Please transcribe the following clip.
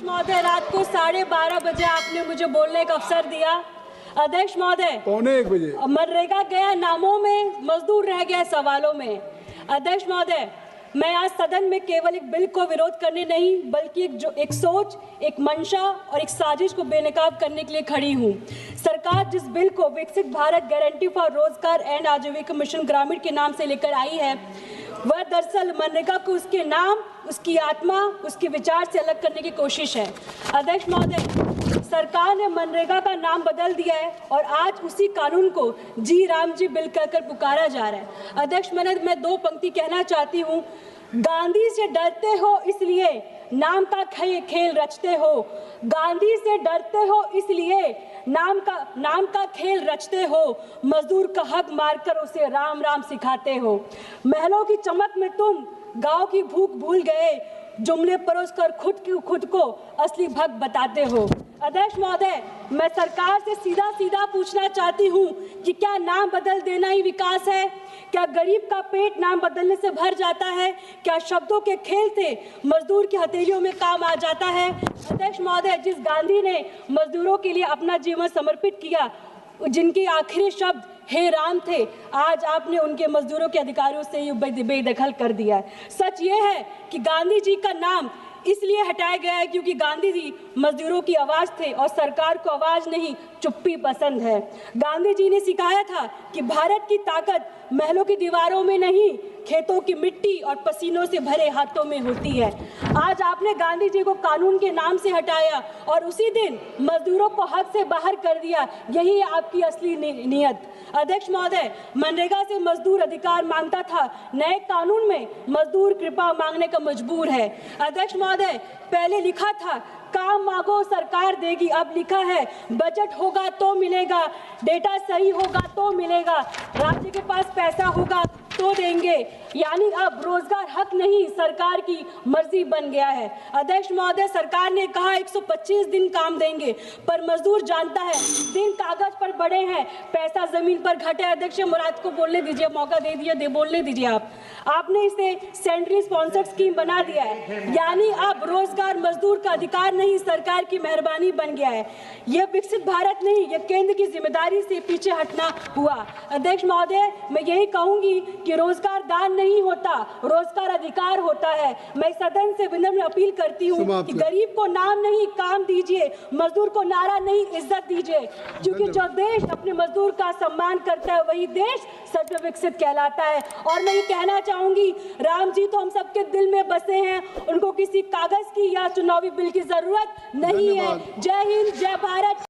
महोदय, रात को 12:30 बजे आपने मुझे बोलने का अवसर दिया। अध्यक्ष महोदय, 1:45 मनरेगा गया नामों में, मजदूर रह गया सवालों में। अध्यक्ष महोदय, मैं आज सदन में केवल एक बिल को विरोध करने नहीं बल्कि एक सोच, एक मंशा और एक साजिश को बेनकाब करने के लिए खड़ी हूँ। सरकार जिस बिल को विकसित भारत गारंटी फॉर रोजगार एंड आजीविका मिशन ग्रामीण के नाम से लेकर आई है, वह दरअसल मनरेगा को उसके नाम, उसकी आत्मा, उसके विचार से अलग करने की कोशिश है। अध्यक्ष महोदय, सरकार ने मनरेगा का नाम बदल दिया है और आज उसी कानून को जी राम जी बिल कहकर पुकारा जा रहा है। अध्यक्ष, मैं 2 पंक्ति कहना चाहती हूँ। गांधी से डरते हो इसलिए नाम का खेल रचते हो, गांधी से डरते हो इसलिए नाम का खेल रचते हो, मजदूर का हक मारकर उसे राम राम सिखाते हो। महलों की चमक में तुम गांव की भूख भूल गए, जुमले परोसकर खुद को असली भक्त बताते हो। अध्यक्ष महोदय, मैं सरकार से सीधा पूछना चाहती हूँ कि क्या नाम बदल देना ही विकास है? क्या गरीब का पेट नाम बदलने से भर जाता है? क्या शब्दों के खेल से मजदूर की हथेलियों में काम आ जाता है? अध्यक्ष महोदय, जिस गांधी ने मजदूरों के लिए अपना जीवन समर्पित किया, जिनके आखिरी शब्द हे राम थे, आज आपने उनके मजदूरों के अधिकारों से ये बेदखल कर दिया है। सच ये है कि गांधी जी का नाम इसलिए हटाया गया है क्योंकि गांधी जी मजदूरों की आवाज थे और सरकार को आवाज नहीं, चुप्पी पसंद है। गांधी जी ने सिखाया था कि भारत की ताकत महलों की दीवारों में नहीं, खेतों की मिट्टी और पसीनों से भरे हाथों में होती है। आज आपने गांधी जी को कानून के नाम से हटाया और उसी दिन मजदूरों को हक से बाहर कर दिया। यही है आपकी असली नीयत। अध्यक्ष महोदय, मनरेगा से मजदूर अधिकार मांगता था, नए कानून में मजदूर कृपा मांगने का मजबूर है। अध्यक्ष महोदय, पहले लिखा था काम मांगो सरकार देगी, अब लिखा है बजट होगा तो मिलेगा, डेटा सही होगा तो मिलेगा, राज्य के पास पैसा होगा तो देंगे। यानी अब रोजगार हक नहीं, सरकार की मर्जी बन गया है। अध्यक्ष महोदय, सरकार ने कहा 125 दिन काम देंगे, पर मजदूर जानता है दिन कागज पर बड़े हैं, पैसा जमीन पर घटे। अध्यक्ष, मुराद को बोलने दीजिए, मौका दे दिया, बोलने दीजिए। आपने इसे सेंट्रली स्पॉन्सर्ड स्कीम बना दिया है, यानी अब रोजगार मजदूर का अधिकार नहीं, सरकार की मेहरबानी बन गया है। यह विकसित भारत नहीं, यह केंद्र की जिम्मेदारी से पीछे हटना हुआ। अध्यक्ष महोदय, मैं यही कहूंगी कि रोजगार दान नहीं होता, रोजगार अधिकार होता है। मैं सदन से विनम्र अपील करती हूँ कि गरीब को नाम नहीं काम दीजिए, मजदूर को नारा नहीं इज्जत दीजिए, क्योंकि जो देश अपने मजदूर का सम्मान करता है वही देश सच में विकसित कहलाता है। और मैं ये कहना चाहूंगी, राम जी तो हम सबके दिल में बसे हैं, उनको किसी कागज की या चुनावी बिल की जरूरत नहीं है। जय हिंद, जय भारत।